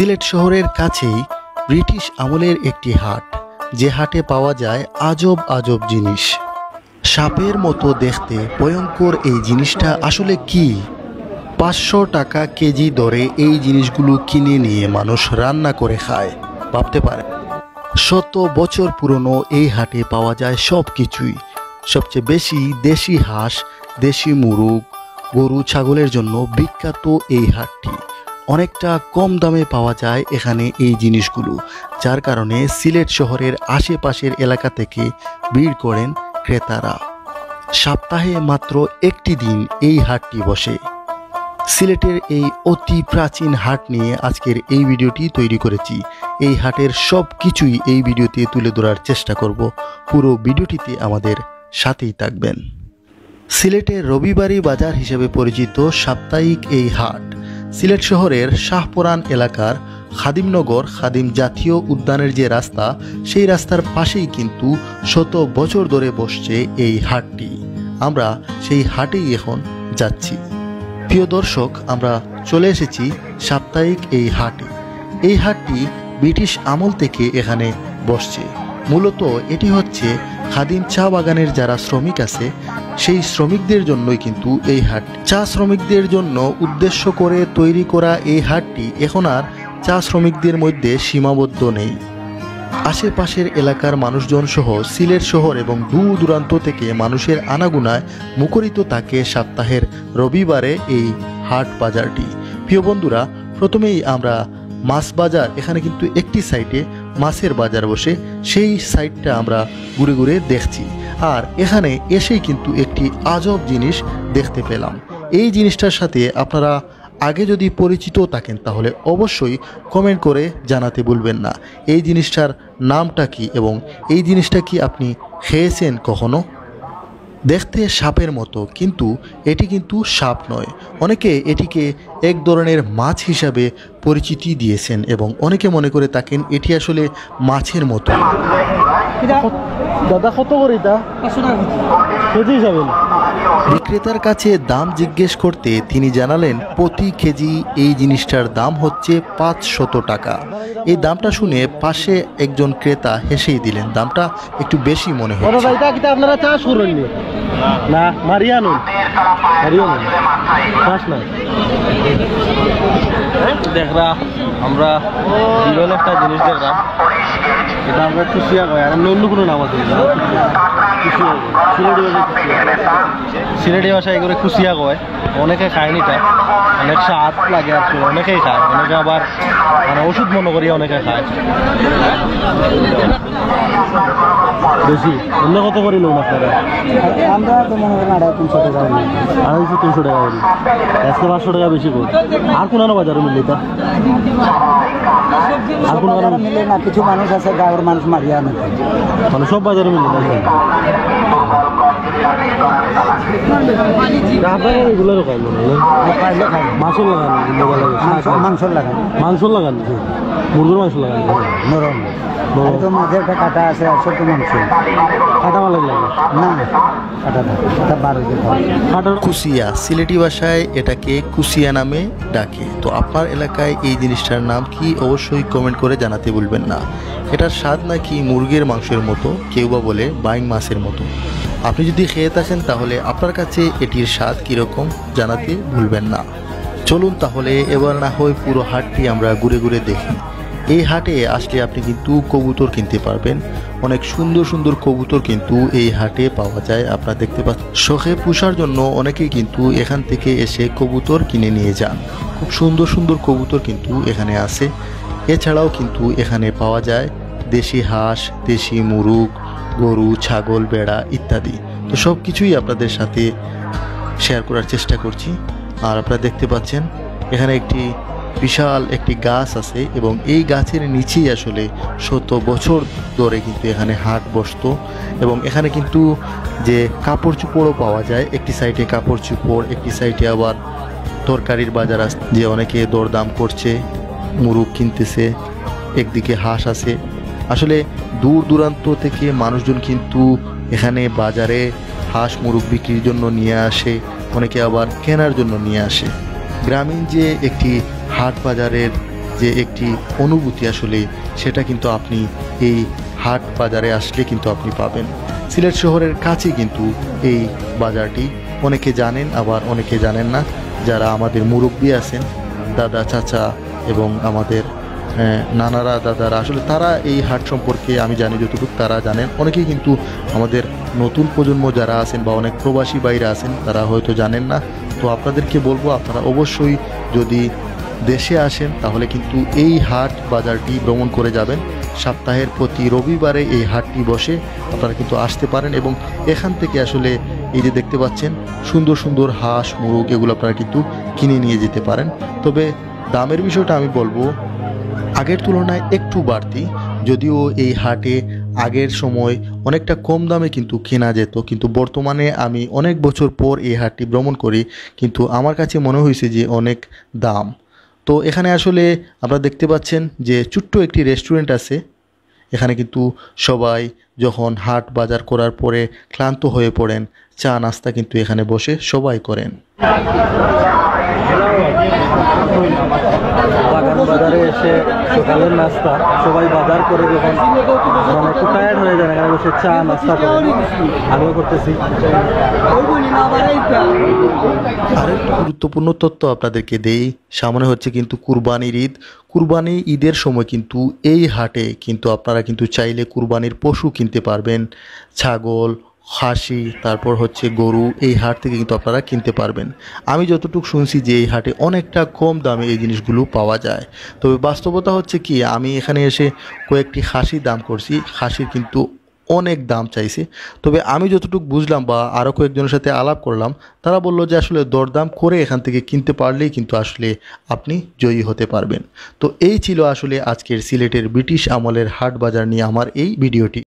সিলেট শহরের কাছেই ব্রিটিশ আমলের একটি হাট, যে হাটে পাওয়া যায় আজব আজব জিনিস। সাপের মতো দেখতে ভয়ঙ্কর এই জিনিসটা আসলে কি? 500 টাকা কেজি দরে এই জিনিসগুলো কিনে নিয়ে মানুষ রান্না করে খায়, ভাবতে পারে। শত বছর পুরনো এই হাটে পাওয়া যায় সব কিছুই। সবচেয়ে বেশি দেশি হাঁস, দেশি মুরগ, গরু, ছাগলের জন্য বিখ্যাত এই হাটটি। অনেকটা কম দামে পাওয়া যায় এখানে এই জিনিসগুলো, যার কারণে সিলেট শহরের আশেপাশের এলাকা থেকে ভিড় করেন ক্রেতারা। সপ্তাহে মাত্র একটি দিন এই হাটটি বসে। সিলেটের এই অতি প্রাচীন হাট নিয়ে আজকের এই ভিডিওটি তৈরি করেছি। এই হাটের সব কিছুই এই ভিডিওতে তুলে ধরার চেষ্টা করব। পুরো ভিডিওটিতে আমাদের সাথেই থাকবেন। সিলেটের রবিবারী বাজার হিসেবে পরিচিত সাপ্তাহিক এই হাট সিলেট শহরের শাহপুরান এলাকার খাদিমনগর খাদিম জাতীয় উদ্যানের যে রাস্তা, সেই রাস্তার পাশেই কিন্তু শত বছর ধরে বসছে এই হাটটি। আমরা সেই হাটেই এখন যাচ্ছি। প্রিয় দর্শক, আমরা চলে এসেছি সাপ্তাহিক এই হাটে। এই হাটটি ব্রিটিশ আমল থেকে এখানে বসছে। মূলত এটি হচ্ছে খাদিম চা বাগানের যারা শ্রমিক আছে, সেই শ্রমিকদের জন্যই কিন্তু এই হাট। চা শ্রমিকদের জন্য উদ্দেশ্য করে তৈরি করা এই হাটটি এখন আর চা শ্রমিকদের মধ্যে সীমাবদ্ধ নেই। আশেপাশের এলাকার মানুষজন সহ সিলেট শহর এবং দূর দূরান্ত থেকে মানুষের আনাগোনায় মুখরিত থাকে সপ্তাহের রবিবারে এই হাট বাজারটি। প্রিয় বন্ধুরা, প্রথমেই আমরা মাছ বাজার, এখানে কিন্তু একটি সাইডে মাছের বাজার বসে, সেই সাইডটা আমরা ঘুরে ঘুরে দেখছি। আর এখানে এসেই কিন্তু একটি আজব জিনিস দেখতে পেলাম। এই জিনিসটার সাথে আপনারা আগে যদি পরিচিত থাকেন তাহলে অবশ্যই কমেন্ট করে জানাতে ভুলবেন না। এই জিনিসটার নামটা কি এবং এই জিনিসটা কি আপনি খেয়েছেন কখনো? দেখতে সাপের মতো, কিন্তু এটি কিন্তু সাপ নয়। অনেকে এটিকে এক ধরনের মাছ হিসাবে পরিচিতি দিয়েছেন এবং অনেকে মনে করে থাকেন এটি আসলে মাছের মতো। দাদা, কত করে এটা? কেজি হিসাবে। বিক্রেতার কাছে দাম জিজ্ঞেস করতে তিনি জানালেন প্রতি কেজি এই জিনিসটার দাম হচ্ছে 500 টাকা। এই দামটা শুনে পাশে একজন ক্রেতা হেসেই দিলেন, দামটা একটু বেশি মনে হয়। আপনারা চাষ করেন না? মারিয়ানো দেখরা আমরা জীবন একটা জিনিস দেখলাম, এটা আমরা কুশিয়া কয়, আর অন্য কোনো নাম আছে সিলেটি ভাষায় এগুলো কুশিয়া কয়। অনেকে খায় নিটা, অনেক স্বাদ লাগে আর অনেকেই খায়, অনেকে আবার মানে ওষুধ মনে করি অনেকে খায় বেশি। অন্য কত করি লোন আপনারা? আমরা তো মনে করেন 250 টাকা, 250-300 টাকা করি, 100-500 টাকা বেশি করি। আর কোন বাজারে মিললে তা? আর কোন মিলে না, কিছু মানুষ আছে গাঁয়ের মানুষ মারিয়া আনে, মানে সব বাজারে মিললে না। এগুলো খাই মনে হয় মাংস লাগান, মাংস লাগান, মাংস লাগান, মুরগির মাংস লাগান, নরম তো মাঝে একটা কাটা আছে, আর ছোট মাংস কাটা ভালো লাগে না, কাটা 12 কুশিয়া, সিলেটি ভাষায় এটাকে কুশিয়া নামে ডাকে। তো আপনার এলাকায় এই জিনিসটার নাম কি অবশ্যই কমেন্ট করে জানাতে ভুলবেন না। এটার স্বাদ নাকি মুরগির মাংসের মতো, কেউ বা বলে বাইং মাছের মতো। আপনি যদি খেয়ে থাকেন তাহলে আপনার কাছে এটির স্বাদ কীরকম জানাতে ভুলবেন না। চলুন তাহলে এবার না হয় পুরো হাটটি আমরা ঘুরে ঘুরে দেখি। এই হাটে আসলে আপনি কিন্তু কবুতর কিনতে পারবেন। অনেক সুন্দর সুন্দর কবুতর কিন্তু এই হাটে পাওয়া যায়। আপনারা দেখতে পাচ্ছেন, শখে পোষার জন্য অনেকেই কিন্তু এখান থেকে এসে কবুতর কিনে নিয়ে যান। খুব সুন্দর সুন্দর কবুতর কিন্তু এখানে আছে। এছাড়াও কিন্তু এখানে পাওয়া যায় দেশি হাঁস, দেশি মুরগ, গরু, ছাগল, বেড়া ইত্যাদি। তো সব কিছুই আপনাদের সাথে শেয়ার করার চেষ্টা করছি। আর আপনারা দেখতে পাচ্ছেন এখানে একটি বিশাল একটি গাছ আছে এবং এই গাছের নিচেই আসলে শত বছর ধরে কিন্তু এখানে হাট বসতো। এবং এখানে কিন্তু যে কাপড় চোপড়ও পাওয়া যায়, একটি সাইডে কাপড় চোপড়, একটি সাইডে আবার তরকারির বাজার আছে, যে অনেকে দরদাম করছে, মুরগ কিনতেছে, একদিকে হাঁস আছে। আসলে দূর দূরান্ত থেকে মানুষজন কিন্তু এখানে বাজারে হাঁস মুরগ বিক্রির জন্য নিয়ে আসে, অনেকে আবার কেনার জন্য নিয়ে আসে। গ্রামীণ যে একটি হাট বাজারের যে একটি অনুভূতি আসলে সেটা কিন্তু আপনি এই হাট বাজারে আসলে কিন্তু আপনি পাবেন। সিলেট শহরের কাছে কিন্তু এই বাজারটি অনেকে জানেন আবার অনেকে জানেন না। যারা আমাদের মুরব্বী আছেন, দাদা চাচা এবং আমাদের নানারা দাদারা, আসলে তারা এই হাট সম্পর্কে আমি জানি যতটুকু তারা জানেন। অনেকেই কিন্তু আমাদের নতুন প্রজন্ম যারা আছেন বা অনেক প্রবাসী বাইরে আছেন তারা হয়তো জানেন না। তো আপনাদেরকে বলবো, আপনারা অবশ্যই যদি দেশে আসেন তাহলে কিন্তু এই হাট বাজারটি ভ্রমণ করে যাবেন। সপ্তাহের প্রতি রবিবারে এই হাটটি বসে, আপনারা কিন্তু আসতে পারেন এবং এখান থেকে আসলে এই যে দেখতে পাচ্ছেন সুন্দর সুন্দর হাঁস মুরগ এগুলো আপনারা কিন্তু কিনে নিয়ে যেতে পারেন। তবে দামের বিষয়টা আমি বলবো আগের তুলনায় একটু বাড়তি, যদিও এই হাটে আগের সময় অনেকটা কম দামে কিন্তু কেনা যেত, কিন্তু বর্তমানে আমি অনেক বছর পর এই হাটটি ভ্রমণ করি, কিন্তু আমার কাছে মনে হয়েছে যে অনেক দাম। তো এখানে আসলে আপনারা দেখতে পাচ্ছেন যে ছোট্ট একটি রেস্টুরেন্ট আছে। এখানে কিন্তু সবাই যখন হাট বাজার করার পরে ক্লান্ত হয়ে পড়েন, চা নাস্তা কিন্তু এখানে বসে সবাই করেন। বাগান বাজারে এসে সকালের নাস্তা সবাই বাজার করে যখন মানে একটু টায়ার্ড হয়ে যায়, এখানে বসে চা নাস্তা করে, আমিও করতেছি। আরেকটি গুরুত্বপূর্ণ তথ্য আপনাদেরকে দেই, সামনে হচ্ছে কিন্তু কুরবানির ঈদ। কুরবানি ঈদের সময় কিন্তু এই হাটে কিন্তু আপনারা কিন্তু চাইলে কুরবানির পশু কিনতে পারবেন, ছাগল, খাসি, তারপর হচ্ছে গরু, এই হাট থেকে কিন্তু আপনারা কিনতে পারবেন। আমি যতটুকু শুনছি যে এই হাটে অনেকটা কম দামে এই জিনিসগুলো পাওয়া যায়। তবে বাস্তবতা হচ্ছে কি, আমি এখানে এসে কয়েকটি খাসির দাম করছি, খাসির কিন্তু অনেক দাম চাইছে। তবে আমি যতটুকু বুঝলাম বা আরও কয়েকজনের সাথে আলাপ করলাম, তারা বললো যে আসলে দরদাম করে এখান থেকে কিনতে পারলেই কিন্তু আসলে আপনি জয়ী হতে পারবেন। তো এই ছিল আসলে আজকের সিলেটের ব্রিটিশ আমলের হাট বাজার নিয়ে আমার এই ভিডিওটি।